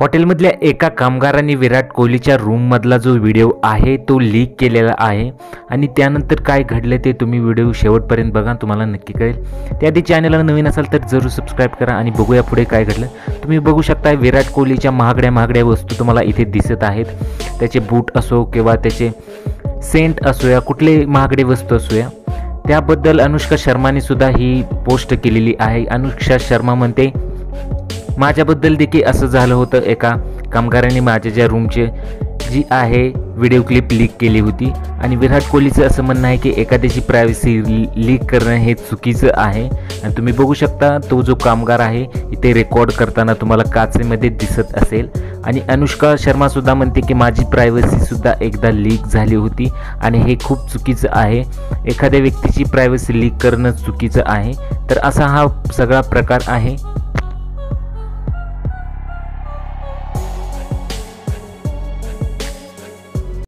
हॉटेलमधल्या एका कामगाराने विराट कोहलीच्या रूममधला जो व्हिडिओ आहे तो लीक केलेला आहे आणि त्यानंतर काय घडले ते तुम्ही व्हिडिओ शेवटपर्यंत बघा, तुम्हाला नक्की कळेल। त्याआधी चॅनलला नवीन असाल तर जरूर सबस्क्राईब करा आणि बघूया पुढे काय घडलं। तुम्ही बघू शकता विराट कोहलीच्या महागड्या वस्तू तुम्हाला इथे दिसत आहेत। त्याचे बूट असो किंवा त्याचे सेंट असो या कुठले महागडे वस्तू असो या, त्याबद्दल अनुष्का शर्माने सुद्धा ही पोस्ट केलेली आहे। अनुष्का शर्मा म्हणते, माझ्याबद्दल देखील असं झालं होतं, एका कामगाराने माझ्या ज्या रूमचे जी आहे व्हिडिओ क्लिप लीक केली होती आणि विराट कोहलीचं असं म्हणणं आहे की एखाद्याची प्रायव्हसी लीक करणं हे चुकीचं आहे। आणि तुम्ही बघू शकता तो जो कामगार आहे इथे रेकॉर्ड करताना तुम्हाला काचेमध्ये दिसत असेल। आणि अनुष्का शर्मा सुद्धा म्हणते की माझी प्रायव्हसी सुद्धा एकदा लीक झाली होती आणि हे खूप चुकीचं आहे, एखाद्या व्यक्तीची प्रायव्हसी लीक करणं चुकीचं आहे। तर असा हा सगळा प्रकार आहे।